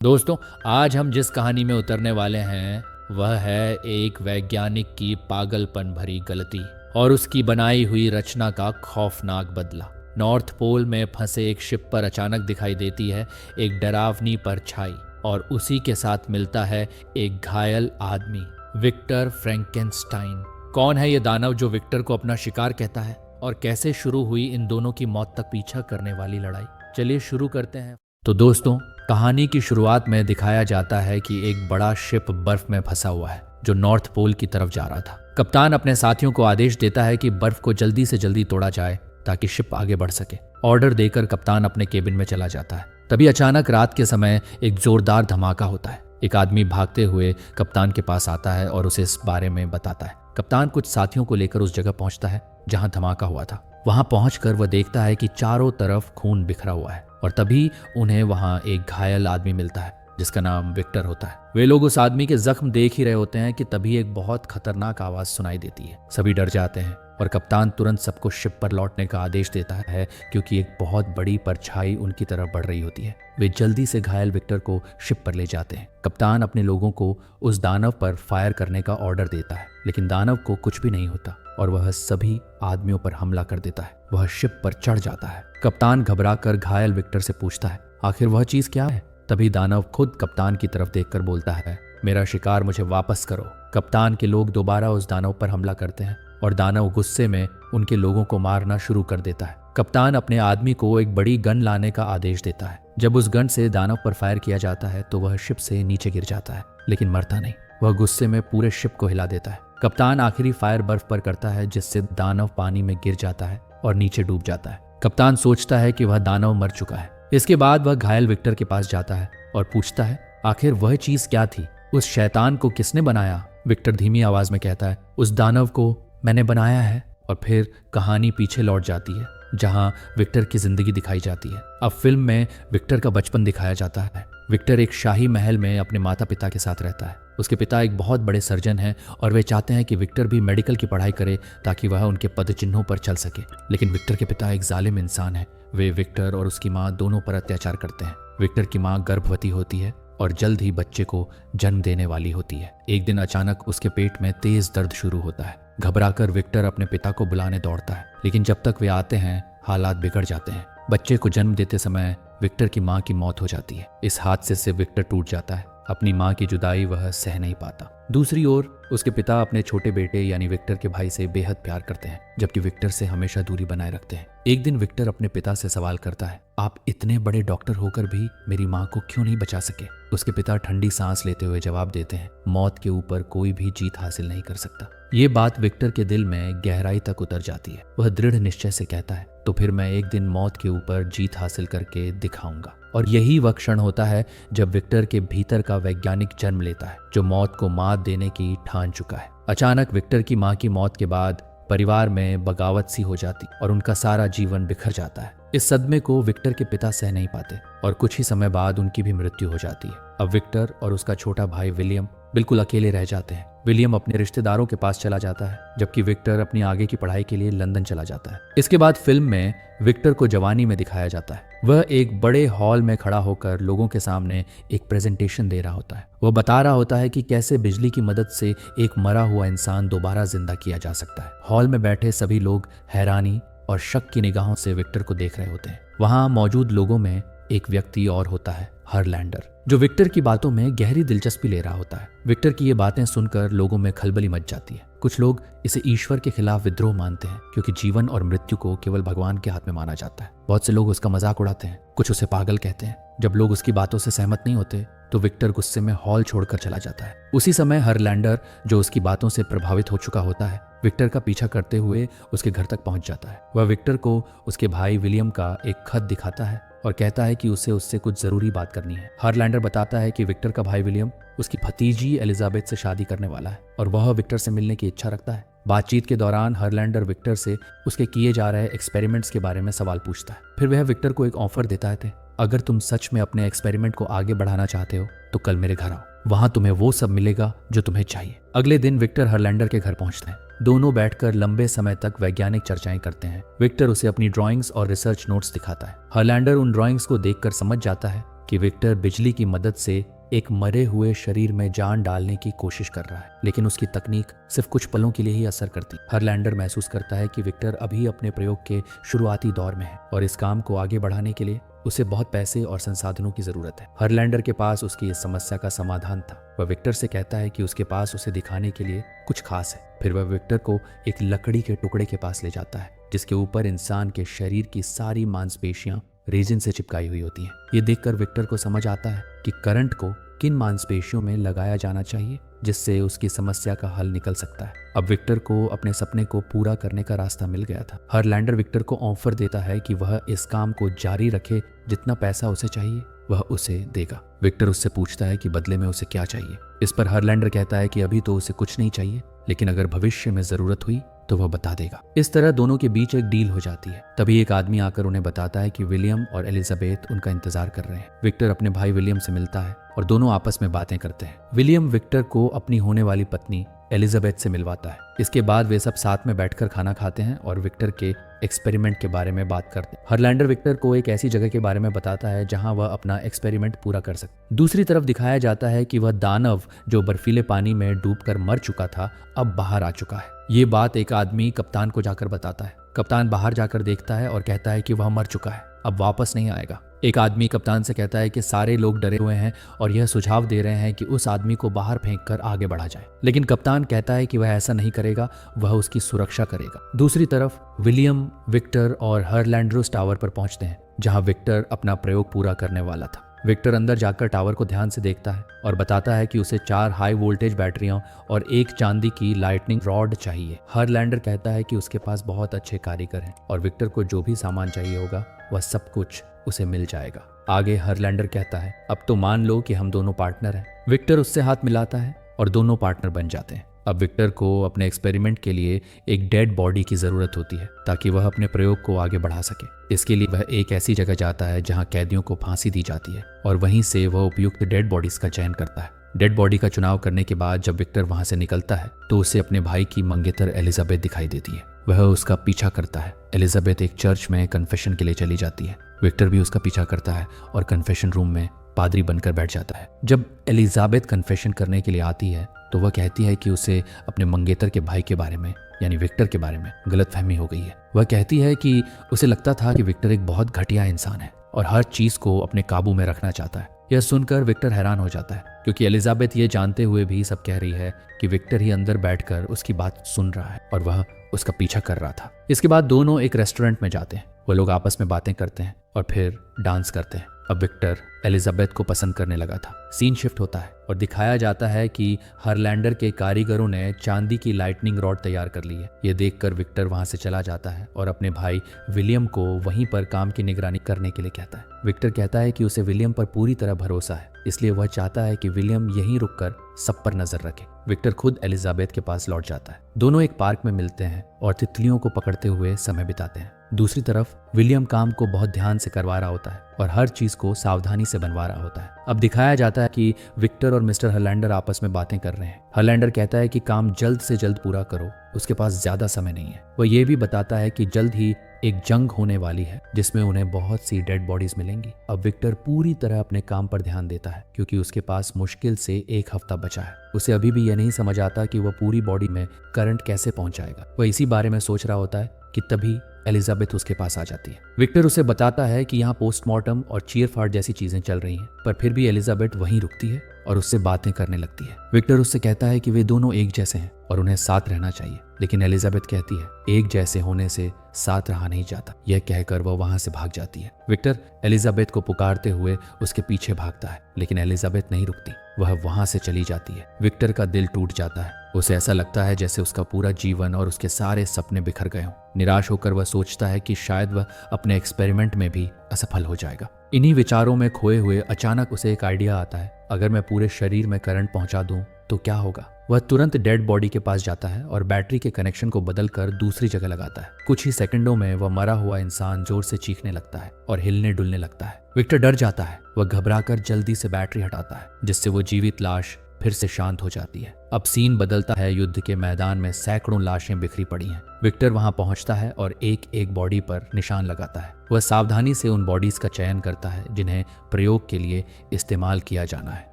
दोस्तों, आज हम जिस कहानी में उतरने वाले हैं वह है एक वैज्ञानिक की पागलपन भरी गलती और उसकी बनाई हुई रचना का खौफनाक बदला। नॉर्थ पोल में फंसे एक शिप पर अचानक दिखाई देती है एक डरावनी परछाई और उसी के साथ मिलता है एक घायल आदमी, विक्टर फ्रैंकेनस्टाइन। कौन है ये दानव जो विक्टर को अपना शिकार कहता है और कैसे शुरू हुई इन दोनों की मौत तक पीछा करने वाली लड़ाई? चलिए शुरू करते हैं। तो दोस्तों, कहानी की शुरुआत में दिखाया जाता है कि एक बड़ा शिप बर्फ में फंसा हुआ है जो नॉर्थ पोल की तरफ जा रहा था। कप्तान अपने साथियों को आदेश देता है कि बर्फ को जल्दी से जल्दी तोड़ा जाए ताकि शिप आगे बढ़ सके। ऑर्डर देकर कप्तान अपने केबिन में चला जाता है। तभी अचानक रात के समय एक जोरदार धमाका होता है। एक आदमी भागते हुए कप्तान के पास आता है और उसे इस बारे में बताता है। कप्तान कुछ साथियों को लेकर उस जगह पहुंचता है जहां धमाका हुआ था। वहां पहुंचकर वह देखता है कि चारों तरफ खून बिखरा हुआ है और तभी उन्हें वहां एक घायल आदमी मिलता है जिसका नाम विक्टर होता है। वे लोग उस आदमी के जख्म देख ही रहे होते हैं कि तभी एक बहुत खतरनाक आवाज सुनाई देती है। सभी डर जाते हैं और कप्तान तुरंत सबको शिप पर लौटने का आदेश देता है क्योंकि एक बहुत बड़ी परछाई उनकी तरफ बढ़ रही होती है। वे जल्दी से घायल विक्टर को शिप पर ले जाते हैं। कप्तान अपने लोगों को उस दानव पर फायर करने का ऑर्डर देता है, लेकिन दानव को कुछ भी नहीं होता और वह सभी आदमियों पर हमला कर देता है। वह शिप पर चढ़ जाता है। कप्तान घबराकर घायल विक्टर से पूछता है आखिर वह चीज क्या है। तभी दानव खुद कप्तान की तरफ देखकर बोलता है, मेरा शिकार मुझे वापस करो। कप्तान के लोग दोबारा उस दानव पर हमला करते हैं और दानव गुस्से में उनके लोगों को मारना शुरू कर देता है। कप्तान अपने आदमी को एक बड़ी गन लाने का आदेश देता है। जब उस गन से दानव पर फायर किया जाता है तो वह शिप से नीचे गिर जाता है, लेकिन मरता नहीं। वह गुस्से में पूरे शिप को हिला देता है। कप्तान आखिरी फायर बर्फ पर करता है जिससे दानव पानी में गिर जाता है और नीचे डूब जाता है। कप्तान सोचता है कि वह दानव मर चुका है। इसके बाद वह घायल विक्टर के पास जाता है और पूछता है आखिर वह चीज क्या थी, उस शैतान को किसने बनाया। विक्टर धीमी आवाज में कहता है, उस दानव को मैंने बनाया है। और फिर कहानी पीछे लौट जाती है जहां विक्टर की जिंदगी दिखाई जाती है। अब फिल्म में विक्टर का बचपन दिखाया जाता है। विक्टर एक शाही महल में अपने माता पिता के साथ रहता है। उसके पिता एक बहुत बड़े सर्जन हैं और वे चाहते हैं कि विक्टर भी मेडिकल की पढ़ाई करे ताकि वह उनके पदचिन्हों पर चल सके। लेकिन विक्टर के पिता एक जालिम इंसान है। वे विक्टर और उसकी माँ दोनों पर अत्याचार करते हैं। विक्टर की माँ गर्भवती होती है और जल्द ही बच्चे को जन्म देने वाली होती है। एक दिन अचानक उसके पेट में तेज दर्द शुरू होता है। घबराकर विक्टर अपने पिता को बुलाने दौड़ता है, लेकिन जब तक वे आते हैं हालात बिगड़ जाते हैं। बच्चे को जन्म देते समय विक्टर की माँ की मौत हो जाती है। इस हादसे से विक्टर टूट जाता है। अपनी माँ की जुदाई वह सह नहीं पाता। दूसरी ओर उसके पिता अपने छोटे बेटे यानी विक्टर के भाई से बेहद प्यार करते हैं, जबकि विक्टर से हमेशा दूरी बनाए रखते हैं। एक दिन विक्टर अपने पिता से सवाल करता है, आप इतने बड़े डॉक्टर होकर भी मेरी माँ को क्यों नहीं बचा सके। उसके पिता ठंडी सांस लेते हुए जवाब देते हैं, मौत के ऊपर कोई भी जीत हासिल नहीं कर सकता। ये बात विक्टर के दिल में गहराई तक उतर जाती है। वह दृढ़ निश्चय से कहता है, तो फिर मैं एक दिन मौत के ऊपर जीत हासिल करके दिखाऊंगा। और यही वह क्षण होता है जब विक्टर के भीतर का वैज्ञानिक जन्म लेता है जो मौत को मात देने की ठान चुका है। अचानक विक्टर की मां की मौत के बाद परिवार में बगावत सी हो जाती और उनका सारा जीवन बिखर जाता है। इस सदमे को विक्टर के पिता सह नहीं पाते और कुछ ही समय बाद उनकी भी मृत्यु हो जाती है। अब विक्टर और उसका छोटा भाई विलियम बिल्कुल अकेले रह जाते हैं। विलियम अपने रिश्तेदारों के पास चला जाता है जबकि विक्टर अपनी आगे की पढ़ाई के लिए लंदन चला जाता है। इसके बाद फिल्म में विक्टर को जवानी में दिखाया जाता है। वह एक बड़े हॉल में खड़ा होकर लोगों के सामने एक प्रेजेंटेशन दे रहा होता है। वह बता रहा होता है कि कैसे बिजली की मदद से एक मरा हुआ इंसान दोबारा जिंदा किया जा सकता है। हॉल में बैठे सभी लोग हैरानी और शक की निगाहों से विक्टर को देख रहे होते हैं। वहां मौजूद लोगों में एक व्यक्ति और होता है, हरलैंडर, जो विक्टर की बातों में गहरी दिलचस्पी ले रहा होता है। विक्टर की ये बातें सुनकर लोगों में खलबली मच जाती है। कुछ लोग इसे ईश्वर के खिलाफ विद्रोह मानते हैं क्योंकि जीवन और मृत्यु को केवल भगवान के हाथ में माना जाता है। बहुत से लोग उसका मजाक उड़ाते हैं, कुछ उसे पागल कहते हैं। जब लोग उसकी बातों से सहमत नहीं होते तो विक्टर गुस्से में हॉल छोड़कर चला जाता है। उसी समय हरलैंडर, जो उसकी बातों से प्रभावित हो चुका होता है, विक्टर का पीछा करते हुए उसके घर तक पहुंच जाता है। वह विक्टर को उसके भाई विलियम का एक खत दिखाता है और कहता है कि उसे उससे कुछ जरूरी बात करनी है। हरलैंडर बताता है कि विक्टर का भाई विलियम उसकी भतीजी एलिजाबेथ से शादी करने वाला है और वह विक्टर से मिलने की इच्छा रखता है। बातचीत के दौरान हरलैंडर विक्टर से उसके किए जा रहे एक्सपेरिमेंट्स के बारे में सवाल पूछता है। फिर वह विक्टर को एक ऑफर देता है, अगर तुम सच में अपने एक्सपेरिमेंट को आगे बढ़ाना चाहते हो तो कल मेरे घर आओ, वहां तुम्हें वो सब मिलेगा जो तुम्हें चाहिए। अगले दिन विक्टर हरलैंडर के घर पहुंचते हैं। दोनों बैठकर लंबे समय तक वैज्ञानिक चर्चाएं करते हैं। विक्टर उसे अपनी ड्राइंग्स और रिसर्च नोट्स दिखाता है। हरलैंडर उन ड्राइंग्स को देखकर समझ जाता है कि विक्टर बिजली की मदद से एक मरे हुए शरीर में जान डालने की कोशिश कर रहा है, लेकिन उसकी तकनीक सिर्फ कुछ पलों के लिए ही असर करती। हरलैंडर महसूस करता है कि विक्टर अभी अपने प्रयोग के शुरुआती दौर में है और इस काम को आगे बढ़ाने के लिए उसे बहुत पैसे और संसाधनों की जरूरत है। हरलैंडर के पास उसकी इस समस्या का समाधान था। वह विक्टर से कहता है कि उसके पास उसे दिखाने के लिए कुछ खास है। फिर वह विक्टर को एक लकड़ी के टुकड़े के पास ले जाता है जिसके ऊपर इंसान के शरीर की सारी मांसपेशियां रेजिन से चिपकाई हुई होती हैं। ये देखकर विक्टर को समझ आता है कि करंट को किन मांसपेशियों में लगाया जाना चाहिए जिससे उसकी समस्या का हल निकल सकता है। अब विक्टर को अपने सपने को पूरा करने का रास्ता मिल गया था। हरलैंडर विक्टर को ऑफर देता है कि वह इस काम को जारी रखे, जितना पैसा उसे चाहिए वह उसे देगा। विक्टर उससे पूछता है कि बदले में उसे क्या चाहिए। इस पर हरलैंडर कहता है कि अभी तो उसे कुछ नहीं चाहिए, लेकिन अगर भविष्य में जरूरत हुई तो वह बता देगा। इस तरह दोनों के बीच एक डील हो जाती है। तभी एक आदमी आकर उन्हें बताता है कि विलियम और एलिजाबेथ उनका इंतजार कर रहे हैं। विक्टर अपने भाई विलियम से मिलता है और दोनों आपस में बातें करते हैं। विलियम विक्टर को अपनी होने वाली पत्नी एलिजाबेथ से मिलवाता है। इसके बाद वे सब साथ में बैठकर खाना खाते हैं और विक्टर के एक्सपेरिमेंट के बारे में बात करते हैं। हरलैंडर विक्टर को एक ऐसी जगह के बारे में बताता है जहां वह अपना एक्सपेरिमेंट पूरा कर सके। दूसरी तरफ दिखाया जाता है कि वह दानव जो बर्फीले पानी में डूबकर मर चुका था अब बाहर आ चुका है। ये बात एक आदमी कप्तान को जाकर बताता है। कप्तान बाहर जाकर देखता है और कहता है कि वह मर चुका है, अब वापस नहीं आएगा। एक आदमी कप्तान से कहता है कि सारे लोग डरे हुए हैं और यह सुझाव दे रहे हैं कि उस आदमी को बाहर फेंककर आगे बढ़ा जाए, लेकिन कप्तान कहता है कि वह ऐसा नहीं करेगा, वह उसकी सुरक्षा करेगा। दूसरी तरफ विलियम, विक्टर और हरलैंडरोस टावर पर पहुंचते हैं जहां विक्टर अपना प्रयोग पूरा करने वाला था। विक्टर अंदर जाकर टावर को ध्यान से देखता है और बताता है कि उसे 4 हाई वोल्टेज बैटरियां और एक चांदी की लाइटनिंग रॉड चाहिए। हरलैंडर कहता है कि उसके पास बहुत अच्छे कारीगर हैं और विक्टर को जो भी सामान चाहिए होगा वह सब कुछ उसे मिल जाएगा। आगे हरलैंडर कहता है, अब तो मान लो कि हम दोनों पार्टनर हैं। विक्टर उससे हाथ मिलाता है और दोनों पार्टनर बन जाते हैं। अब विक्टर को अपने एक्सपेरिमेंट के लिए एक डेड बॉडी की जरूरत होती है ताकि वह अपने प्रयोग को आगे बढ़ा सके। इसके लिए वह एक ऐसी जगह जाता है जहां कैदियों को फांसी दी जाती है और वहीं से वह उपयुक्त डेड बॉडीज का चयन करता है। डेड बॉडी का चुनाव करने के बाद जब विक्टर वहां से निकलता है तो उसे अपने भाई की मंगेतर एलिजाबेथ दिखाई देती है। वह उसका पीछा करता है। एलिजाबेथ एक चर्च में कन्फेशन के लिए चली जाती है। विक्टर भी उसका पीछा करता है और कन्फेशन रूम में पादरी बनकर बैठ जाता है। जब एलिजाबेथ कन्फेशन करने के लिए आती है तो वह कहती है कि उसे अपने मंगेतर के भाई के बारे में यानी विक्टर के बारे में गलतफहमी हो गई है। वह कहती है कि उसे लगता था कि विक्टर एक बहुत घटिया इंसान है और हर चीज को अपने काबू में रखना चाहता है। यह सुनकर विक्टर हैरान हो जाता है क्योंकि एलिजाबेथ ये जानते हुए भी सब कह रही है कि विक्टर ही अंदर बैठकर उसकी बात सुन रहा है और वह उसका पीछा कर रहा था। इसके बाद दोनों एक रेस्टोरेंट में जाते हैं। वह लोग आपस में बातें करते हैं और फिर डांस करते हैं। अब विक्टर एलिजाबेथ को पसंद करने लगा था। सीन शिफ्ट होता है और दिखाया जाता है कि हरलैंडर के कारीगरों ने चांदी की लाइटनिंग रॉड तैयार कर ली है। यह देखकर विक्टर वहां से चला जाता है और अपने भाई विलियम को वहीं पर काम की निगरानी करने के लिए कहता है। विक्टर कहता है कि उसे विलियम पर पूरी तरह भरोसा है, इसलिए वह चाहता है कि विलियम यहीं रुककर सब पर नजर रखे। विक्टर खुद एलिजाबेथ के पास लौट जाता है। दोनों एक पार्क में मिलते हैं और तितलियों को पकड़ते हुए समय बिताते हैं। दूसरी तरफ विलियम काम को बहुत ध्यान से करवा रहा होता है और हर चीज को सावधानी से बनवा रहा होता है। अब दिखाया जाता है कि विक्टर और मिस्टर हरलैंडर आपस में बातें कर रहे हैं। हरलैंडर कहता है कि काम जल्द से जल्द पूरा करो, उसके पास ज्यादा समय नहीं है। वह ये भी बताता है कि जल्द ही एक जंग होने वाली है जिसमें उन्हें बहुत सी डेड बॉडीज मिलेंगी। अब विक्टर पूरी तरह अपने काम पर ध्यान देता है क्योंकि उसके पास मुश्किल से 1 हफ्ता बचा है। उसे अभी भी यह नहीं समझ आता कि वह पूरी बॉडी में करंट कैसे पहुंचाएगा। वह इसी बारे में सोच रहा होता है कि तभी एलिजाबेथ उसके पास आ जाती है। विक्टर उसे बताता है कि यहाँ पोस्टमार्टम और चीयरफाड़ जैसी चीजें चल रही हैं, पर फिर भी एलिजाबेथ वहीं रुकती है और उससे बातें करने लगती है। विक्टर उससे कहता है कि वे दोनों एक जैसे हैं और उन्हें साथ रहना चाहिए, लेकिन एलिजाबेथ कहती है एक जैसे होने से साथ रहा नहीं जाता। यह कहकर वह वहां से भाग जाती है। विक्टर एलिजाबेथ को पुकारते हुए उसके पीछे भागता है, लेकिन एलिजाबेथ नहीं रुकती, वह वहां से चली जाती है। विक्टर का दिल टूट जाता है। उसे ऐसा लगता है जैसे उसका पूरा जीवन और उसके सारे सपने बिखर गए हों। निराश होकर वह सोचता है कि शायद वह अपने एक्सपेरिमेंट में भी असफल हो जाएगा। इन्हीं विचारों में खोए हुए अचानक उसे एक आइडिया आता है, अगर मैं पूरे शरीर में करंट पहुंचा दूं तो क्या होगा। वह तुरंत डेड बॉडी के पास जाता है और बैटरी के कनेक्शन को बदलकर दूसरी जगह लगाता है। कुछ ही सेकंडों में वह मरा हुआ इंसान जोर से चीखने लगता है और हिलने डुलने लगता है। विक्टर डर जाता है। वह घबराकर जल्दी से बैटरी हटाता है जिससे वो जीवित लाश फिर से शांत हो जाती है। अब सीन बदलता है। युद्ध के मैदान में सैकड़ों लाशें बिखरी पड़ी हैं। विक्टर वहां पहुंचता है और एक एक बॉडी पर निशान लगाता है। वह सावधानी से उन बॉडीज का चयन करता है जिन्हें प्रयोग के लिए इस्तेमाल किया जाना है।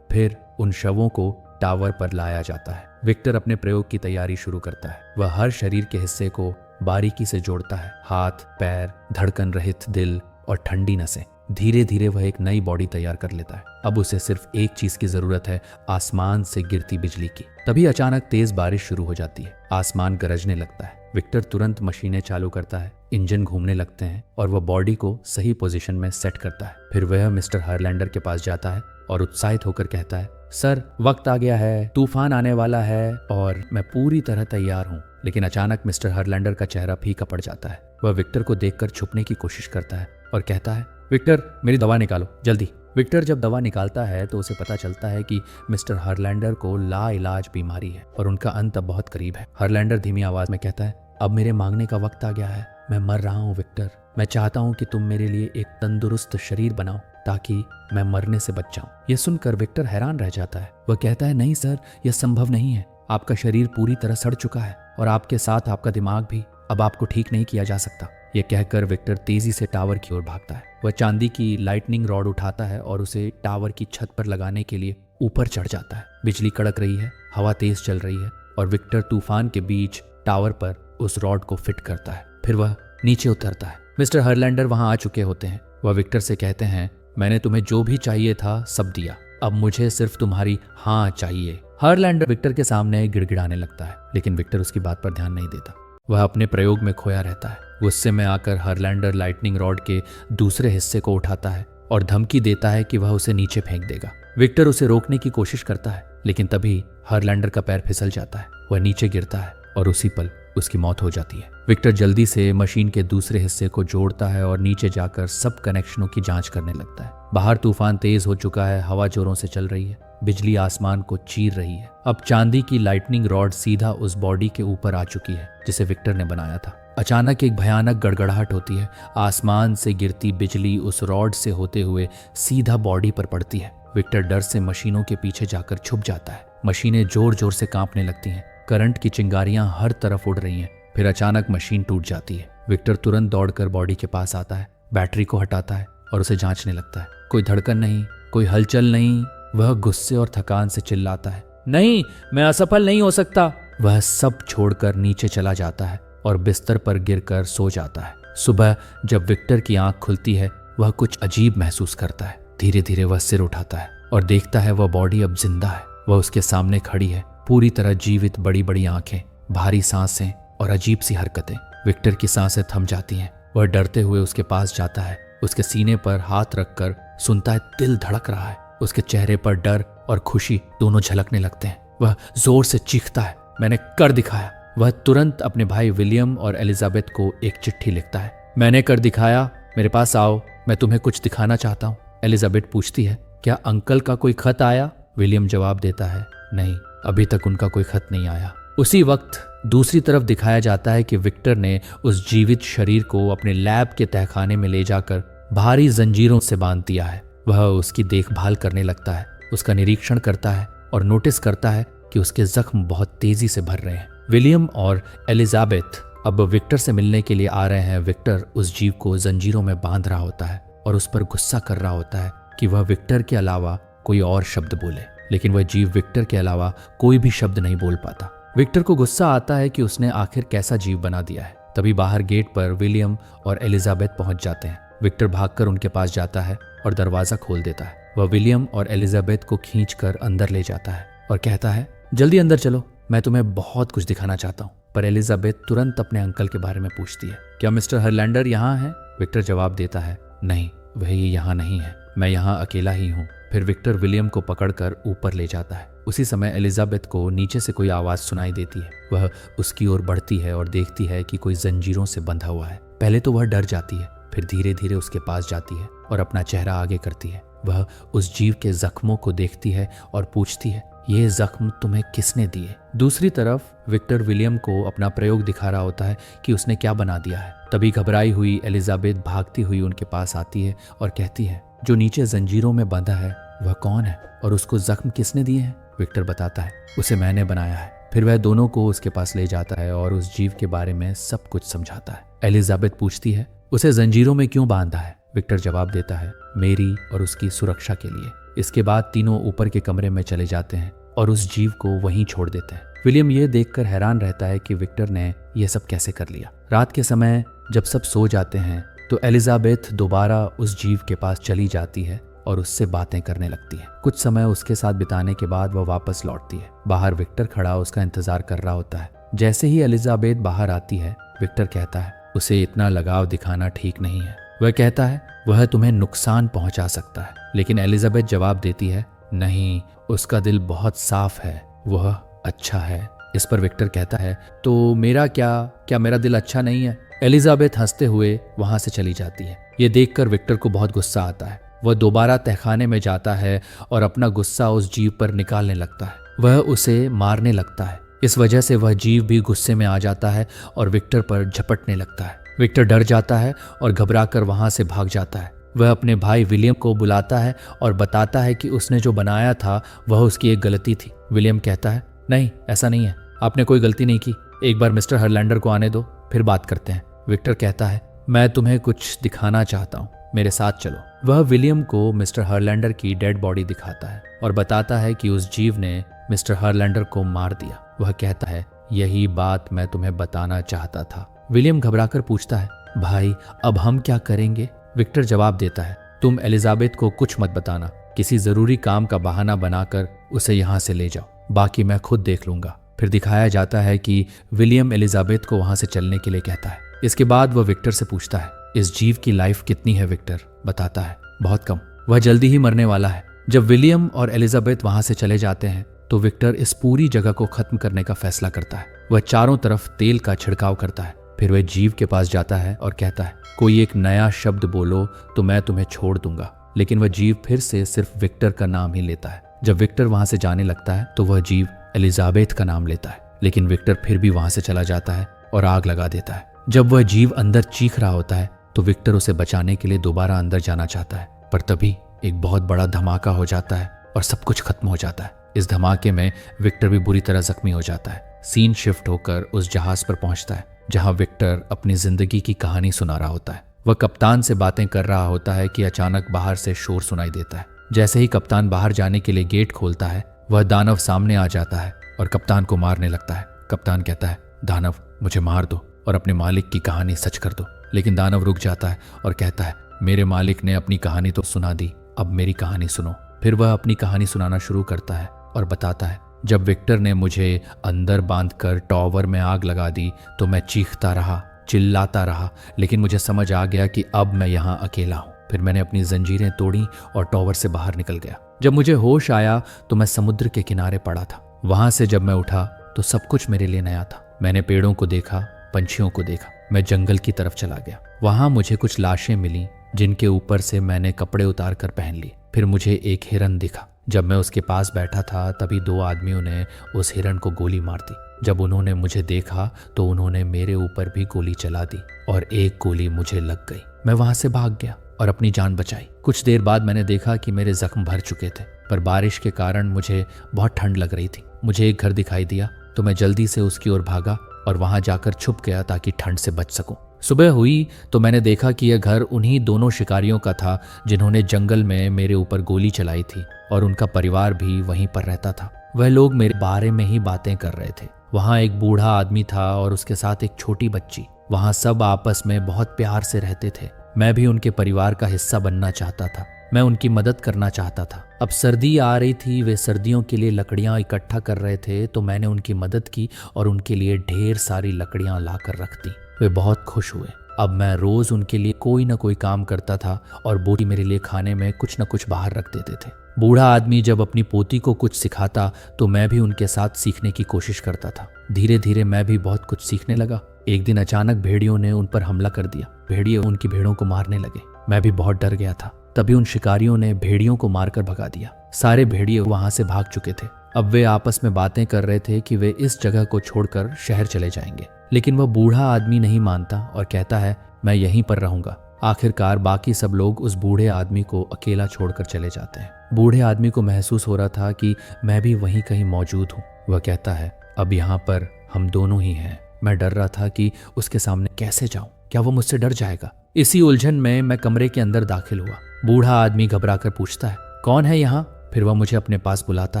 फिर उन शवों को टावर पर लाया जाता है। विक्टर अपने प्रयोग की तैयारी शुरू करता है। वह हर शरीर के हिस्से को बारीकी से जोड़ता है। हाथ, पैर, धड़कन रहित दिल और ठंडी नसें। धीरे धीरे वह एक नई बॉडी तैयार कर लेता है। अब उसे सिर्फ एक चीज की जरूरत है, आसमान से गिरती बिजली की। तभी अचानक तेज बारिश शुरू हो जाती है। आसमान गरजने लगता है। विक्टर तुरंत मशीनें चालू करता है। इंजन घूमने लगते हैं और वह बॉडी को सही पोजीशन में सेट करता है। फिर वह मिस्टर हरलैंडर के पास जाता है और उत्साहित होकर कहता है, सर, वक्त आ गया है, तूफान आने वाला है और मैं पूरी तरह तैयार हूँ। लेकिन अचानक मिस्टर हरलैंडर का चेहरा फीका पड़ जाता है। वह विक्टर को देखकर छुपने की कोशिश करता है और कहता है, विक्टर, मेरी दवा निकालो जल्दी। विक्टर जब दवा निकालता है तो उसे पता चलता है कि मिस्टर हरलैंडर को लाइलाज बीमारी है और उनका अंत अब बहुत करीब है। हरलैंडर धीमी आवाज में कहता है, अब मेरे मांगने का वक्त आ गया है। मैं मर रहा हूँ विक्टर। मैं चाहता हूँ कि तुम मेरे लिए एक तंदुरुस्त शरीर बनाओ ताकि मैं मरने से बच जाऊं। यह सुनकर विक्टर हैरान रह जाता है। वह कहता है, नहीं सर, यह संभव नहीं है। आपका शरीर पूरी तरह सड़ चुका है और आपके साथ आपका दिमाग भी। अब आपको ठीक नहीं किया जा सकता। यह कहकर विक्टर तेजी से टावर की ओर भागता है। वह चांदी की लाइटनिंग रॉड उठाता है और उसे टावर की छत पर लगाने के लिए ऊपर चढ़ जाता है। बिजली कड़क रही है, हवा तेज चल रही है और विक्टर तूफान के बीच टावर पर उस रॉड को फिट करता है। फिर वह नीचे उतरता है। मिस्टर हरलैंडर वहां आ चुके होते हैं। वह विक्टर से कहते हैं, मैंने तुम्हें जो भी चाहिए था सब दिया, अब मुझे सिर्फ तुम्हारी हाँ चाहिए। हरलैंडर विक्टर के सामने गिड़गिड़ाने लगता है, लेकिन विक्टर उसकी बात पर ध्यान नहीं देता। वह अपने प्रयोग में खोया रहता है। गुस्से में आकर हरलैंडर लाइटनिंग रॉड के दूसरे हिस्से को उठाता है और धमकी देता है कि वह उसे नीचे फेंक देगा। विक्टर उसे रोकने की कोशिश करता है, लेकिन तभी हरलैंडर का पैर फिसल जाता है। वह नीचे गिरता है और उसी पल उसकी मौत हो जाती है। विक्टर जल्दी से मशीन के दूसरे हिस्से को जोड़ता है और नीचे जाकर सब कनेक्शनों की जांच करने लगता है। बाहर तूफान तेज हो चुका है, हवा जोरों से चल रही है, बिजली आसमान को चीर रही है। अब चांदी की लाइटनिंग रॉड सीधा उस बॉडी के ऊपर आ चुकी है जिसे विक्टर ने बनाया था। अचानक एक भयानक गड़गड़ाहट होती है। आसमान से गिरती बिजली उस रॉड से होते हुए सीधा बॉडी पर पड़ती है। विक्टर डर से मशीनों के पीछे जाकर छुप जाता है। मशीनें जोर जोर से कांपने लगती हैं। करंट की चिंगारियां हर तरफ उड़ रही हैं। फिर अचानक मशीन टूट जाती है। विक्टर तुरंत दौड़कर बॉडी के पास आता है, बैटरी को हटाता है और उसे जांचने लगता है। कोई धड़कन नहीं, कोई हलचल नहीं। वह गुस्से और थकान से चिल्लाता है, नहीं, मैं असफल नहीं हो सकता। वह सब छोड़कर नीचे चला जाता है और बिस्तर पर गिरकर सो जाता है। सुबह जब विक्टर की आंख खुलती है, वह कुछ अजीब महसूस करता है। धीरे धीरे वह सिर उठाता है और देखता है वह बॉडी अब जिंदा है। वह उसके सामने खड़ी है, पूरी तरह जीवित, बड़ी बड़ी आंखें, भारी सांसें और अजीब सी हरकतें। विक्टर की सांसें थम जाती हैं। वह डरते हुए उसके पास जाता है। उसके सीने पर हाथ रखकर सुनता है दिल धड़क रहा है। उसके चेहरे पर डर और खुशी दोनों झलकने लगते हैं। वह जोर से चीखता है, मैंने कर दिखाया। वह तुरंत अपने भाई विलियम और एलिजाबेथ को एक चिट्ठी लिखता है। मैंने कर दिखाया, मेरे पास आओ, मैं तुम्हें कुछ दिखाना चाहता हूँ। एलिजाबेथ पूछती है, क्या अंकल का कोई खत आया? विलियम जवाब देता है, नहीं, अभी तक उनका कोई खत नहीं आया। उसी वक्त दूसरी तरफ दिखाया जाता है कि विक्टर ने उस जीवित शरीर को अपने लैब के तहखाने में ले जाकर भारी जंजीरों से बांध दिया है। वह उसकी देखभाल करने लगता है, उसका निरीक्षण करता है और नोटिस करता है कि उसके जख्म बहुत तेजी से भर रहे हैं। विलियम और एलिजाबेथ अब विक्टर से मिलने के लिए आ रहे हैं। विक्टर उस जीव को जंजीरों में बांध रहा होता है और उस पर गुस्सा कर रहा होता है कि वह विक्टर के अलावा कोई और शब्द बोले, लेकिन वह जीव विक्टर के अलावा कोई भी शब्द नहीं बोल पाता। विक्टर को गुस्सा आता है कि उसने आखिर कैसा जीव बना दिया है। तभी बाहर गेट पर विलियम और एलिजाबेथ पहुंच जाते हैं। विक्टर भागकर उनके पास जाता है और दरवाजा खोल देता है। वह विलियम और एलिजाबेथ को खींचकर अंदर ले जाता है और कहता है, जल्दी अंदर चलो, मैं तुम्हें बहुत कुछ दिखाना चाहता हूँ। पर एलिजाबेथ तुरंत अपने अंकल के बारे में पूछती है, क्या मिस्टर हरलैंडर यहाँ है? विक्टर जवाब देता है, नहीं, वह यहाँ नहीं है, मैं यहाँ अकेला ही हूँ। फिर विक्टर विलियम को पकड़कर ऊपर ले जाता है। उसी समय एलिजाबेथ को नीचे से कोई आवाज सुनाई देती है। वह उसकी ओर बढ़ती है और देखती है कि कोई जंजीरों से बंधा हुआ है। पहले तो वह डर जाती है, फिर धीरे धीरे उसके पास जाती है और अपना चेहरा आगे करती है। वह उस जीव के जख्मों को देखती है और पूछती है, ये जख्म तुम्हें किसने दिए? दूसरी तरफ विक्टर विलियम को अपना प्रयोग दिखा रहा होता है कि उसने क्या बना दिया है। तभी घबराई हुई एलिजाबेथ भागती हुई उनके पास आती है और कहती है, जो नीचे जंजीरों में बंधा है वह कौन है और उसको जख्म किसने दिए हैं? विक्टर बताता है, उसे मैंने बनाया है। फिर वह दोनों को उसके पास ले जाता है और उस जीव के बारे में सब कुछ समझाता है। एलिजाबेथ पूछती है, उसे जंजीरों में क्यों बांधा है? विक्टर जवाब देता है, मेरी और उसकी सुरक्षा के लिए। इसके बाद तीनों ऊपर के कमरे में चले जाते हैं और उस जीव को वहीं छोड़ देते हैं। विलियम ये देखकर हैरान रहता है कि विक्टर ने यह सब कैसे कर लिया। रात के समय जब सब सो जाते हैं तो एलिजाबेथ दोबारा उस जीव के पास चली जाती है और उससे बातें करने लगती है। कुछ समय उसके साथ बिताने के बाद वह वापस लौटती है। बाहर विक्टर खड़ा उसका इंतजार कर रहा होता है। जैसे ही एलिजाबेथ बाहर आती है, विक्टर कहता है, उसे इतना लगाव दिखाना ठीक नहीं है। वह कहता है, वह तुम्हें नुकसान पहुंचा सकता है। लेकिन एलिजाबेथ जवाब देती है, नहीं, उसका दिल बहुत साफ है, वह अच्छा है। इस पर विक्टर कहता है, तो मेरा क्या मेरा दिल अच्छा नहीं है? एलिजाबेथ हंसते हुए वहां से चली जाती है। ये देखकर विक्टर को बहुत गुस्सा आता है। वह दोबारा तहखाने में जाता है और अपना गुस्सा उस जीव पर निकालने लगता है। वह उसे मारने लगता है। इस वजह से वह जीव भी गुस्से में आ जाता है और विक्टर पर झपटने लगता है। विक्टर डर जाता है और घबराकर वहां से भाग जाता है। वह अपने भाई विलियम को बुलाता है और बताता है कि उसने जो बनाया था वह उसकी एक गलती थी। विलियम कहता है, नहीं, ऐसा नहीं है, आपने कोई गलती नहीं की। एक बार मिस्टर हरलैंडर को आने दो, फिर बात करते हैं। विक्टर कहता है, मैं तुम्हें कुछ दिखाना चाहता हूँ, मेरे साथ चलो। वह विलियम को मिस्टर हरलैंडर की डेड बॉडी दिखाता है और बताता है कि उस जीव ने मिस्टर हरलैंडर को मार दिया। वह कहता है, यही बात मैं तुम्हें बताना चाहता था। विलियम घबराकर पूछता है, भाई अब हम क्या करेंगे? विक्टर जवाब देता है, तुम एलिजाबेथ को कुछ मत बताना, किसी जरूरी काम का बहाना बनाकर उसे यहाँ से ले जाओ, बाकी मैं खुद देख लूंगा। फिर दिखाया जाता है कि विलियम एलिजाबेथ को वहां से चलने के लिए कहता है। इसके बाद वह विक्टर से पूछता है, इस जीव की लाइफ कितनी है? विक्टर बताता है, बहुत कम, वह जल्दी ही मरने वाला है। जब विलियम और एलिजाबेथ वहां से चले जाते हैं तो विक्टर इस पूरी जगह को खत्म करने का फैसला करता है। वह चारों तरफ तेल का छिड़काव करता है। फिर वह जीव के पास जाता है और कहता है, कोई एक नया शब्द बोलो तो मैं तुम्हें छोड़ दूंगा। लेकिन वह जीव फिर से सिर्फ विक्टर का नाम ही लेता है। जब विक्टर वहां से जाने लगता है तो वह जीव एलिजाबेथ का नाम लेता है। लेकिन विक्टर फिर भी वहां से चला जाता है और आग लगा देता है। जब वह जीव अंदर चीख रहा होता है तो विक्टर उसे बचाने के लिए दोबारा अंदर जाना चाहता है, पर तभी एक बहुत बड़ा धमाका हो जाता है और सब कुछ खत्म हो जाता है। इस धमाके में विक्टर भी बुरी तरह जख्मी हो जाता है। सीन शिफ्ट होकर उस जहाज पर पहुंचता है जहां विक्टर अपनी जिंदगी की कहानी सुना रहा होता है। वह कप्तान से बातें कर रहा होता है कि अचानक बाहर से शोर सुनाई देता है। जैसे ही कप्तान बाहर जाने के लिए गेट खोलता है, वह दानव सामने आ जाता है और कप्तान को मारने लगता है। कप्तान कहता है, दानव मुझे मार दो और अपने मालिक की कहानी सच कर दो। लेकिन दानव रुक जाता है और कहता है, मेरे मालिक ने अपनी कहानी तो सुना दी, अब मेरी कहानी सुनो। फिर वह अपनी कहानी सुनाना शुरू करता है और बताता है, जब विक्टर ने मुझे अंदर बांधकर टॉवर में आग लगा दी तो मैं चीखता रहा, चिल्लाता रहा, लेकिन मुझे समझ आ गया कि अब मैं यहाँ अकेला हूँ। फिर मैंने अपनी जंजीरें तोड़ी और टॉवर से बाहर निकल गया। जब मुझे होश आया तो मैं समुद्र के किनारे पड़ा था। वहां से जब मैं उठा तो सब कुछ मेरे लिए नया था। मैंने पेड़ों को देखा, पंछियों को देखा। मैं जंगल की तरफ चला गया। वहां मुझे कुछ लाशें मिली जिनके ऊपर से मैंने कपड़े उतार कर पहन लिए। फिर मुझे एक हिरन दिखा। जब मैं उसके पास बैठा था तभी 2 आदमियों ने उस हिरन को गोली मार दी। जब उन्होंने मुझे देखा तो उन्होंने मेरे ऊपर भी गोली चला दी और एक गोली मुझे लग गई। मैं वहां से भाग गया और अपनी जान बचाई। कुछ देर बाद मैंने देखा कि मेरे जख्म भर चुके थे, पर बारिश के कारण मुझे बहुत ठंड लग रही थी। मुझे एक घर दिखाई दिया तो मैं जल्दी से उसकी ओर भागा और वहां जाकर छुप गया ताकि ठंड से बच सकूं। सुबह हुई तो मैंने देखा कि यह घर उन्हीं दोनों शिकारियों का था जिन्होंने जंगल में मेरे ऊपर गोली चलाई थी, और उनका परिवार भी वहीं पर रहता था। वह लोग मेरे बारे में ही बातें कर रहे थे। वहां एक बूढ़ा आदमी था और उसके साथ एक छोटी बच्ची। वहां सब आपस में बहुत प्यार से रहते थे। मैं भी उनके परिवार का हिस्सा बनना चाहता था। मैं उनकी मदद करना चाहता था। अब सर्दी आ रही थी, वे सर्दियों के लिए लकड़ियां इकट्ठा कर रहे थे, तो मैंने उनकी मदद की और उनके लिए ढेर सारी लकड़ियां लाकर रख दी। वे बहुत खुश हुए। अब मैं रोज उनके लिए कोई ना कोई काम करता था और बोटी मेरे लिए खाने में कुछ न कुछ बाहर रख देते थे। बूढ़ा आदमी जब अपनी पोती को कुछ सिखाता तो मैं भी उनके साथ सीखने की कोशिश करता था। धीरे धीरे मैं भी बहुत कुछ सीखने लगा। एक दिन अचानक भेड़ियों ने उन पर हमला कर दिया। भेड़िए उनकी भेड़ों को मारने लगे। मैं भी बहुत डर गया था। तभी उन शिकारियों ने भेड़ियों को मारकर भगा दिया। सारे भेड़िए वहां से भाग चुके थे। अब वे आपस में बातें कर रहे थे कि वे इस जगह को छोड़कर शहर चले जाएंगे। लेकिन वह बूढ़ा आदमी नहीं मानता और कहता है, मैं यहीं पर रहूंगा। आखिरकार बाकी सब लोग उस बूढ़े आदमी को अकेला छोड़कर चले जाते हैं। बूढ़े आदमी को महसूस हो रहा था कि मैं भी वहीं कहीं मौजूद हूँ। वह कहता है, अब यहाँ पर हम दोनों ही हैं। मैं डर रहा था कि उसके सामने कैसे जाऊं, क्या वो मुझसे डर जाएगा। इसी उलझन में मैं कमरे के अंदर दाखिल हुआ। बूढ़ा आदमी घबराकर पूछता है, कौन है यहाँ? फिर वह मुझे अपने पास बुलाता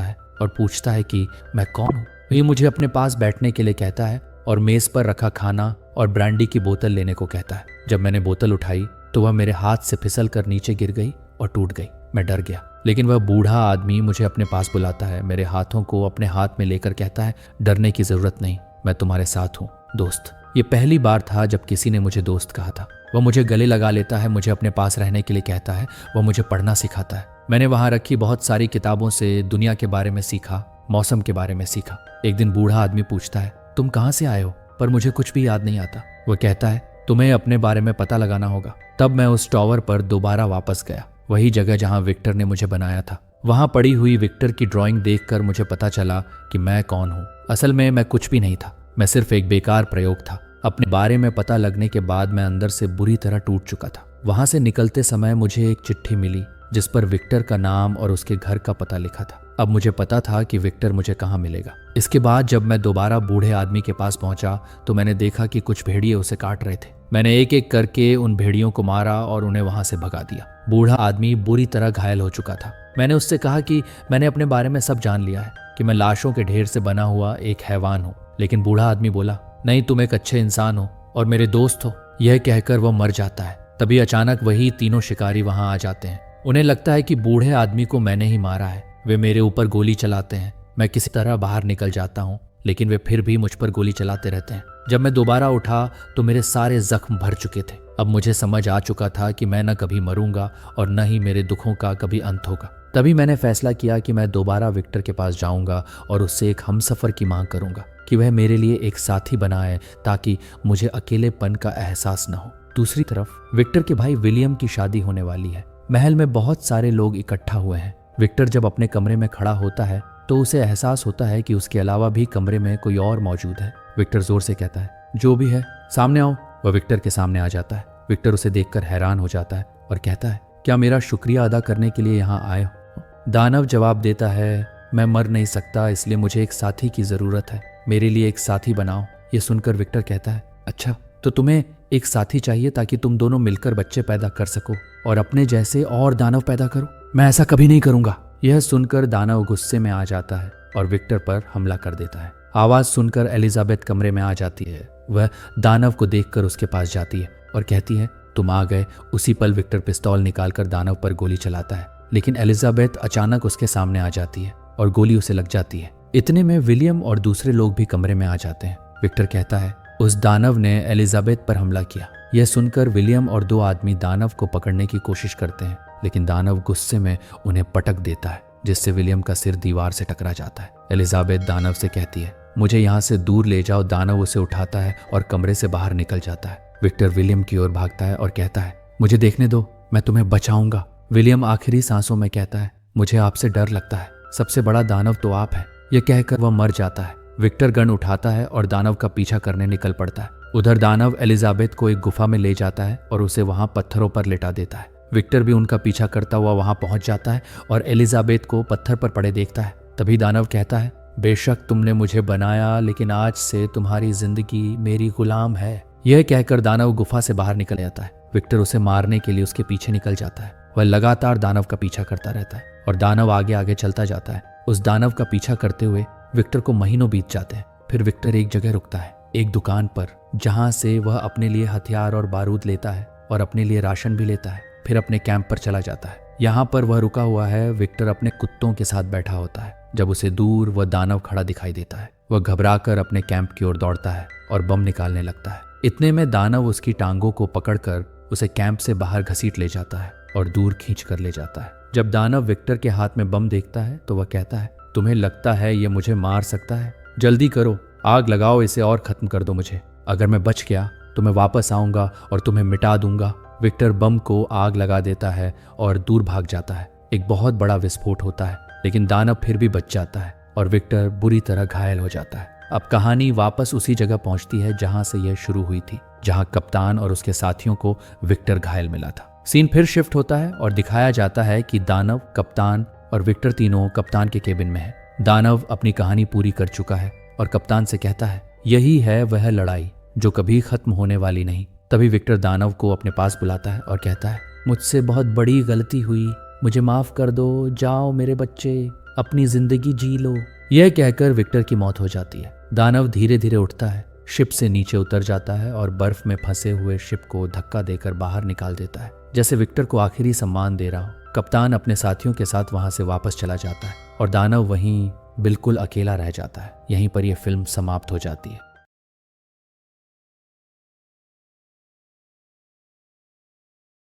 है और पूछता है कि मैं कौन हूँ। ये मुझे अपने पास बैठने के लिए कहता है और मेज पर रखा खाना और ब्रांडी की बोतल लेने को कहता है। जब मैंने बोतल उठाई तो वह मेरे हाथ से फिसल कर नीचे गिर गई और टूट गई। मैं डर गया, लेकिन वह बूढ़ा आदमी मुझे अपने पास बुलाता है, मेरे हाथों को अपने हाथ में लेकर कहता है, डरने की जरूरत नहीं, मैं तुम्हारे साथ हूँ दोस्त। ये पहली बार था जब किसी ने मुझे दोस्त कहा था। वह मुझे गले लगा लेता है, मुझे अपने पास रहने के लिए कहता है, वह मुझे पढ़ना सिखाता है। मैंने वहां रखी बहुत सारी किताबों से दुनिया के बारे में सीखा, मौसम के बारे में सीखा। एक दिन बूढ़ा आदमी पूछता है, तुम कहाँ से आए हो? पर मुझे कुछ भी याद नहीं आता। वह कहता है, तुम्हें अपने बारे में पता लगाना होगा। तब मैं उस टावर पर दोबारा वापस गया, वही जगह जहां विक्टर ने मुझे बनाया था। वहां पड़ी हुई विक्टर की ड्राइंग देखकर मुझे पता चला कि मैं कौन हूँ। असल में मैं कुछ भी नहीं था, मैं सिर्फ एक बेकार प्रयोग था। अपने बारे में पता लगने के बाद मैं अंदर से बुरी तरह टूट चुका था। वहां से निकलते समय मुझे एक चिट्ठी मिली जिस पर विक्टर का नाम और उसके घर का पता लिखा था। अब मुझे पता था कि विक्टर मुझे कहाँ मिलेगा। इसके बाद जब मैं दोबारा बूढ़े आदमी के पास पहुंचा तो मैंने देखा कि कुछ भेड़िए उसे काट रहे थे। मैंने एक एक करके उन भेड़ियों को मारा और उन्हें वहां से भगा दिया। बूढ़ा आदमी बुरी तरह घायल हो चुका था। मैंने उससे कहा कि मैंने अपने बारे में सब जान लिया है, कि मैं लाशों के ढेर से बना हुआ एक हैवान हूँ। लेकिन बूढ़ा आदमी बोला, नहीं, तुम एक अच्छे इंसान हो और मेरे दोस्त हो। यह कहकर वह मर जाता है। तभी अचानक वही तीनों शिकारी वहां आ जाते हैं। उन्हें लगता है कि बूढ़े आदमी को मैंने ही मारा है। वे मेरे ऊपर गोली चलाते हैं। मैं किसी तरह बाहर निकल जाता हूँ, लेकिन वे फिर भी मुझ पर गोली चलाते रहते हैं। जब मैं दोबारा उठा तो मेरे सारे जख्म भर चुके थे। अब मुझे समझ आ चुका था कि मैं न कभी मरूंगा और न ही मेरे दुखों का कभी अंत होगा। तभी मैंने फैसला किया कि मैं दोबारा विक्टर के पास जाऊंगा और उससे एक हमसफर की मांग करूंगा कि वह मेरे लिए एक साथी बनाए, ताकि मुझे अकेलेपन का एहसास न हो। दूसरी तरफ विक्टर के भाई विलियम की शादी होने वाली है। महल में बहुत सारे लोग इकट्ठा हुए हैं। विक्टर जब अपने कमरे में खड़ा होता है तो उसे एहसास होता है कि उसके अलावा भी कमरे में कोई और मौजूद है। विक्टर जोर से कहता है, जो भी है सामने आओ। वह विक्टर के सामने आ जाता है। विक्टर उसे देखकर हैरान हो जाता है और कहता है, क्या मेरा शुक्रिया अदा करने के लिए यहाँ आए हो? दानव जवाब देता है, मैं मर नहीं सकता, इसलिए मुझे एक साथी की जरूरत है। मेरे लिए एक साथी बनाओ। ये सुनकर विक्टर कहता है, अच्छा, तो तुम्हें एक साथी चाहिए ताकि तुम दोनों मिलकर बच्चे पैदा कर सको और अपने जैसे और दानव पैदा करो? मैं ऐसा कभी नहीं करूंगा। यह सुनकर दानव गुस्से में आ जाता है और विक्टर पर हमला कर देता है। आवाज सुनकर एलिजाबेथ कमरे में आ जाती है। वह दानव को देखकर उसके पास जाती है और कहती है, तुम आ गए। उसी पल विक्टर पिस्तौल निकालकर दानव पर गोली चलाता है, लेकिन एलिजाबेथ अचानक उसके सामने आ जाती है और गोली उसे लग जाती है। इतने में विलियम और दूसरे लोग भी कमरे में आ जाते हैं। विक्टर कहता है, उस दानव ने एलिजाबेथ पर हमला किया। यह सुनकर विलियम और दो आदमी दानव को पकड़ने की कोशिश करते हैं, लेकिन दानव गुस्से में उन्हें पटक देता है, जिससे विलियम का सिर दीवार से टकरा जाता है। एलिजाबेथ दानव से कहती है, मुझे यहाँ से दूर ले जाओ। दानव उसे उठाता है और कमरे से बाहर निकल जाता है। विक्टर विलियम की ओर भागता है और कहता है, मुझे देखने दो, मैं तुम्हें बचाऊंगा। विलियम आखिरी सांसों में कहता है, मुझे आपसे डर लगता है, सबसे बड़ा दानव तो आप है। यह कहकर वह मर जाता है। विक्टर गन उठाता है और दानव का पीछा करने निकल पड़ता है। उधर दानव एलिजाबेथ को एक गुफा में ले जाता है और उसे वहां पत्थरों पर लेटा देता है। विक्टर भी उनका पीछा करता हुआ वहां पहुंच जाता है और एलिजाबेथ को पत्थर पर पड़े देखता है। तभी दानव कहता है, बेशक तुमने मुझे बनाया, लेकिन आज से तुम्हारी जिंदगी मेरी गुलाम है। यह कहकर दानव गुफा से बाहर निकल जाता है। विक्टर उसे मारने के लिए उसके पीछे निकल जाता है। वह लगातार दानव का पीछा करता रहता है और दानव आगे आगे चलता जाता है। उस दानव का पीछा करते हुए विक्टर को महीनों बीत जाते हैं। फिर विक्टर एक जगह रुकता है, एक दुकान पर, जहां से वह अपने लिए हथियार और बारूद लेता है और अपने लिए राशन भी लेता है। फिर अपने कैंप पर चला जाता है। यहाँ पर वह रुका हुआ है। विक्टर अपने कुत्तों के साथ बैठा होता है जब उसे दूर वह दानव खड़ा दिखाई देता है। वह घबराकर अपने कैंप की ओर दौड़ता है और बम निकालने लगता है। इतने में दानव उसकी टांगों को पकड़कर उसे कैंप से बाहर घसीट ले जाता है और दूर खींच कर ले जाता है। जब दानव विक्टर के हाथ में बम देखता है तो वह कहता है, तुम्हें लगता है ये मुझे मार सकता है? जल्दी करो, आग लगाओ इसे और खत्म कर दो मुझे। अगर मैं बच गया तो मैं वापस आऊंगा और तुम्हें मिटा दूंगा। विक्टर बम को आग लगा देता है और दूर भाग जाता है। एक बहुत बड़ा विस्फोट होता है, लेकिन दानव फिर भी बच जाता है और विक्टर बुरी तरह घायल हो जाता है। अब कहानी वापस उसी जगह पहुंचती है जहां से यह शुरू हुई थी, जहां कप्तान और उसके साथियों को विक्टर घायल मिला था। सीन फिर शिफ्ट होता है और दिखाया जाता है कि दानव, कप्तान और विक्टर तीनों कप्तान के केबिन में है। दानव अपनी कहानी पूरी कर चुका है और कप्तान से कहता है, यही है वह लड़ाई जो कभी खत्म होने वाली नहीं। तभी विक्टर दानव को अपने पास बुलाता है और कहता है, मुझसे बहुत बड़ी गलती हुई, मुझे माफ कर दो, जाओ मेरे बच्चे, अपनी जिंदगी जी लो। यह कहकर विक्टर की मौत हो जाती है। दानव धीरे धीरे उठता है, शिप से नीचे उतर जाता है और बर्फ में फंसे हुए शिप को धक्का देकर बाहर निकाल देता है, जैसे विक्टर को आखिरी सम्मान दे रहा हो। कप्तान अपने साथियों के साथ वहां से वापस चला जाता है और दानव वहीं बिल्कुल अकेला रह जाता है। यहीं पर यह फिल्म समाप्त हो जाती है।